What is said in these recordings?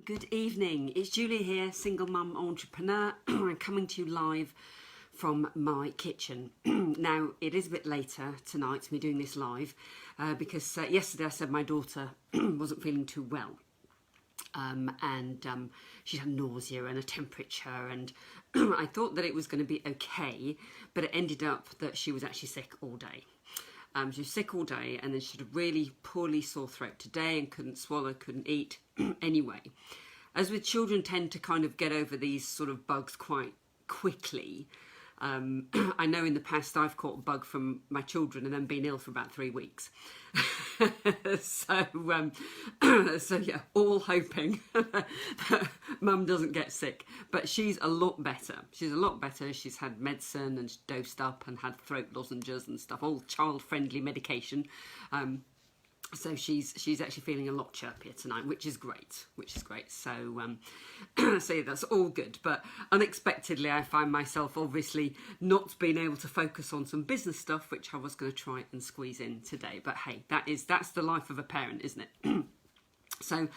Good evening. It's Julia here, single mum entrepreneur. I'm coming to you live from my kitchen. Now, it is a bit later tonight, me doing this live, because yesterday I said my daughter wasn't feeling too well. She had nausea and a temperature, and I thought that it was going to be okay, but it ended up that she was actually sick all day. She was sick all day, and then she had a really poorly sore throat today and couldn't swallow, couldn't eat. Anyway, as with children tend to kind of get over these sort of bugs quite quickly. I know in the past I've caught a bug from my children and then been ill for about 3 weeks. So yeah, all hoping that mum doesn't get sick. But she's a lot better. She's a lot better. She's had medicine and dosed up and had throat lozenges and stuff, all child-friendly medication. So she's actually feeling a lot chirpier tonight, which is great. So so yeah, that's all good. But unexpectedly, I find myself obviously not being able to focus on some business stuff, which I was going to try and squeeze in today. But hey, that's the life of a parent, isn't it? So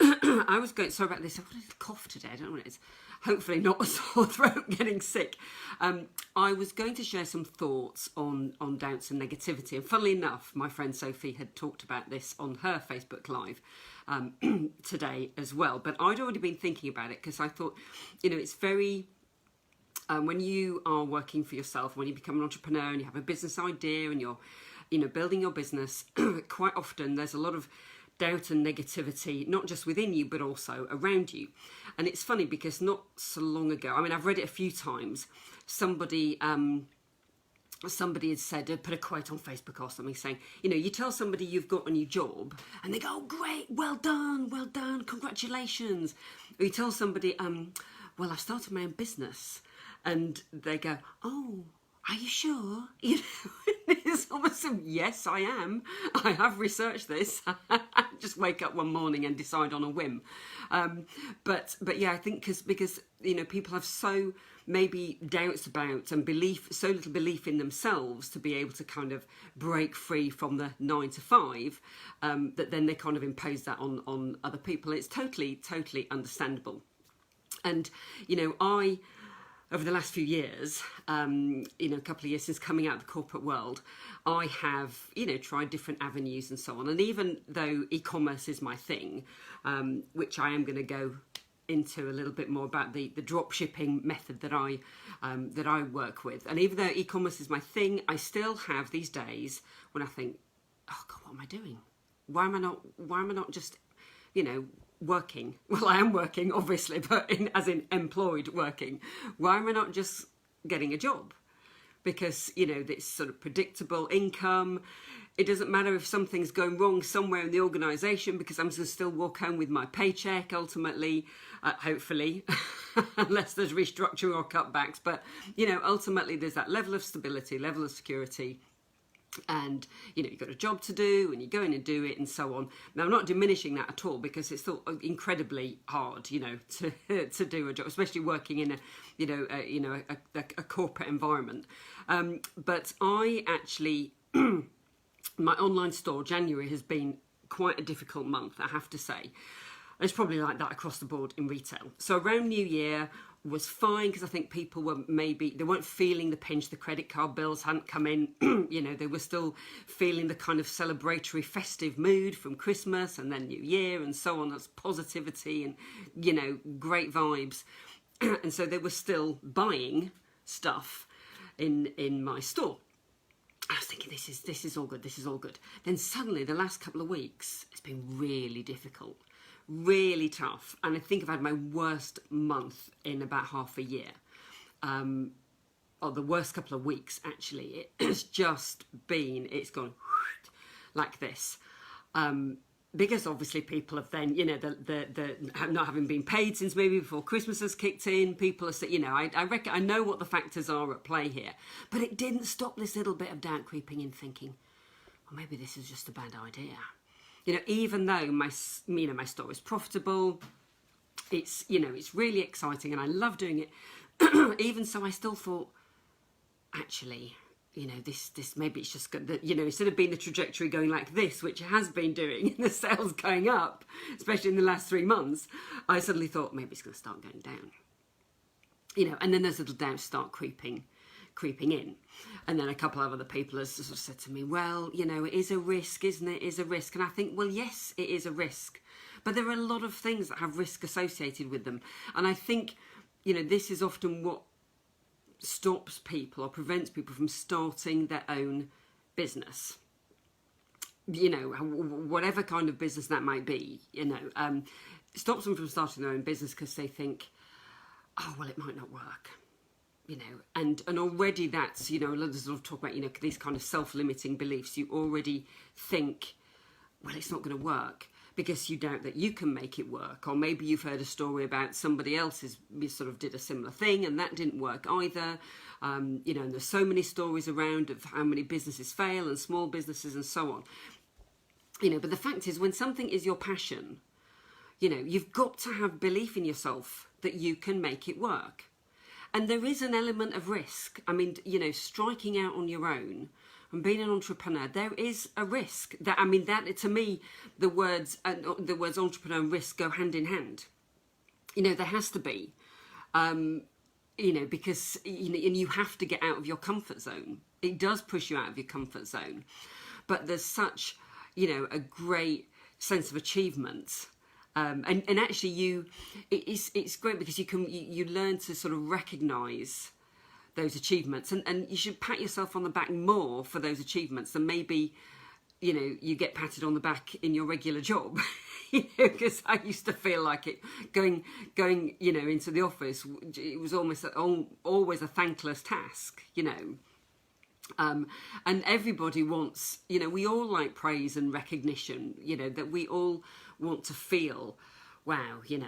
I was going. Sorry about this. I've got a cough today. I don't know what it is. Hopefully not a sore throat, getting sick. I was going to share some thoughts on doubts and negativity. And funnily enough, my friend Sophie had talked about this on her Facebook Live today as well. But I'd already been thinking about it because I thought, it's very... when you are working for yourself, when you become an entrepreneur and you have a business idea and you're, building your business, quite often there's a lot of doubt and negativity, not just within you, but also around you. And it's funny because not so long ago, I've read it a few times, somebody had said, put a quote on Facebook or something saying, you tell somebody you've got a new job and they go, oh, great, well done, congratulations. Or you tell somebody, well, I've started my own business, and they go, oh, are you sure? It's almost yes, I am. I have researched this. Just wake up one morning and decide on a whim. But yeah, I think because people have so maybe doubts about and so little belief in themselves to be able to kind of break free from the 9 to 5, that then they kind of impose that on other people. It's totally understandable. And over the last few years, a couple of years since coming out of the corporate world, I have, tried different avenues and so on. And even though e-commerce is my thing, which I am going to go into a little bit more about the drop shipping method that I work with. And even though e-commerce is my thing, I still have these days when I think, oh God, what am I doing? Why am I not just, working? Well, I am working, obviously, but as in employed working. Why am I not just getting a job? Because, it's sort of predictable income. It doesn't matter if something's going wrong somewhere in the organisation because I'm going to still walk home with my paycheck ultimately, hopefully, unless there's restructuring or cutbacks. But, ultimately there's that level of stability, level of security. And you've got a job to do and you go in and do it and so on. Now, I'm not diminishing that at all because it's still incredibly hard to do a job, especially working in a corporate environment. But I actually my online store, January, has been quite a difficult month, I have to say. It's probably like that across the board in retail. So around New Year was fine because I think people were they weren't feeling the pinch, the credit card bills hadn't come in, they were still feeling the kind of celebratory festive mood from Christmas and then New Year and so on. That's positivity and, great vibes. And so they were still buying stuff in my store. I was thinking, this is all good. Then suddenly the last couple of weeks, it's been really difficult. Really tough, and I think I've had my worst month in about half a year, or the worst couple of weeks actually. It's gone like this, because obviously people have then, the not having been paid since maybe before Christmas has kicked in. People are, I reckon I know what the factors are at play here, but it didn't stop this little bit of doubt creeping in, thinking, well, maybe this is just a bad idea. Even though my store is profitable, it's really exciting and I love doing it. Even so, I still thought, actually, you know, this maybe it's just good that, you know, instead of being the trajectory going like this, which it has been doing, the sales going up, especially in the last 3 months, I suddenly thought maybe it's going to start going down. You know, and then those little doubts start creeping in. And then a couple of other people have sort of said to me, well, you know, it is a risk, isn't it? It is a risk. And I think, well, yes, it is a risk. But there are a lot of things that have risk associated with them. And I think, you know, this is often what stops people or prevents people from starting their own business. You know, whatever kind of business that might be, you know, stops them from starting their own business because they think, oh, well, it might not work. You know, and already that's, you know, let's sort of talk about, you know, these kind of self-limiting beliefs. You already think, well, it's not going to work, because you doubt that you can make it work. Or maybe you've heard a story about somebody else's sort of did a similar thing and that didn't work either. You know, and there's so many stories around of how many businesses fail and small businesses and so on. You know, but the fact is, when something is your passion, you know, you've got to have belief in yourself that you can make it work. And there is an element of risk. I mean, you know, striking out on your own and being an entrepreneur, there is a risk. That, I mean, that to me, the words entrepreneur and risk go hand in hand. You know, there has to be, you know, because you know, and you have to get out of your comfort zone. It does push you out of your comfort zone, but there's such, you know, a great sense of achievement. And actually, it's great because you learn to sort of recognise those achievements, and you should pat yourself on the back more for those achievements than maybe, you know, you get patted on the back in your regular job. You know, because I used to feel like it going, you know, into the office, it was always a thankless task, you know. And everybody wants, you know, we all like praise and recognition, you know, that we all want to feel, wow, you know,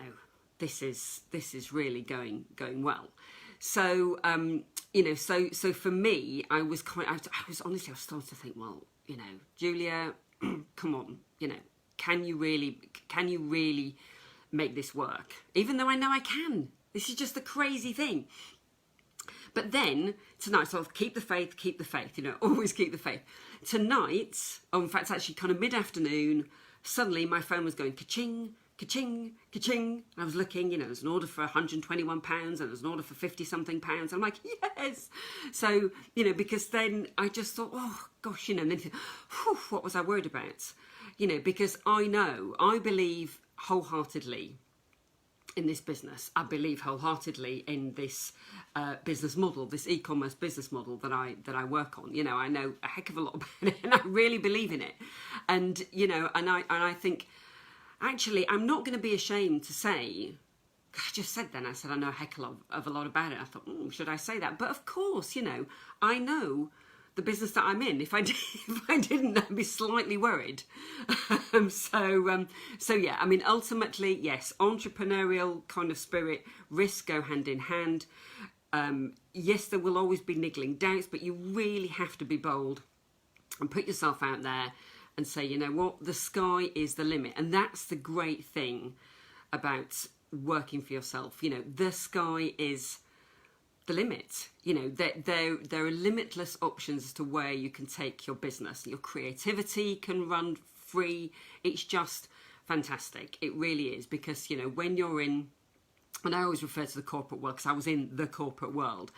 this is really going well. So, you know, so for me, I was honestly, I was starting to think, well, you know, Julia, come on, you know, can you really make this work? Even though I know I can. This is just the crazy thing. But then tonight, so I'll keep the faith, you know, always keep the faith. Tonight, in fact, actually kind of mid-afternoon, suddenly my phone was going ka-ching, ka-ching, ka-ching. I was looking, you know, there's an order for £121 and there's an order for 50-something pounds. I'm like, yes. So, you know, because then I just thought, oh, gosh, you know, and then whew, what was I worried about? You know, because I believe wholeheartedly in this business. I believe wholeheartedly in this business model, this e-commerce business model that I work on. You know, I know a heck of a lot about it, and I really believe in it. And you know, and I think actually I'm not going to be ashamed to say. I just said then, I said I know a heck of a lot about it. I thought, should I say that? But of course, you know, I know the business that I'm in. If I didn't, I'd be slightly worried. So yeah, I mean, ultimately, yes, entrepreneurial kind of spirit, risks go hand in hand. Yes, there will always be niggling doubts, but you really have to be bold and put yourself out there and say, you know what, the sky is the limit. And that's the great thing about working for yourself. You know, the sky is the limit. You know, there are limitless options as to where you can take your business. Your creativity can run free. It's just fantastic. It really is, because, you know, when you're in, and I always refer to the corporate world because I was in the corporate world,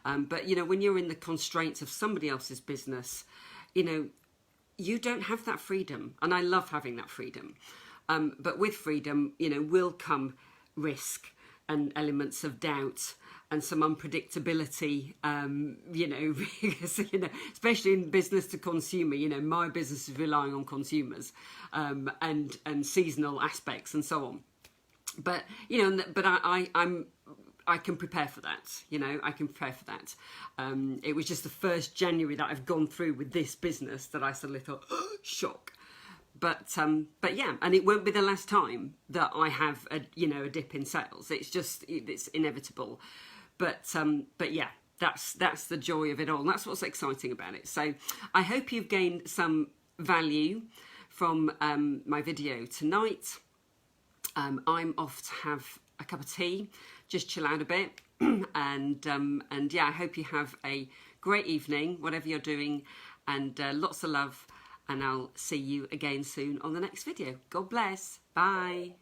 but, you know, when you're in the constraints of somebody else's business, you know, you don't have that freedom. And I love having that freedom. But with freedom, you know, will come risk and elements of doubt and some unpredictability, you know, because, you know, especially in business to consumer, you know, my business is relying on consumers, and seasonal aspects and so on. But, you know, but I can prepare for that, you know, I can prepare for that. It was just the 1st January that I've gone through with this business that I suddenly thought, oh, shock. But yeah, and it won't be the last time that I have a dip in sales. It's inevitable. But yeah, that's the joy of it all. And that's what's exciting about it. So I hope you've gained some value from my video tonight. I'm off to have a cup of tea, just chill out a bit, and yeah, I hope you have a great evening, whatever you're doing, and lots of love, and I'll see you again soon on the next video. God bless. Bye.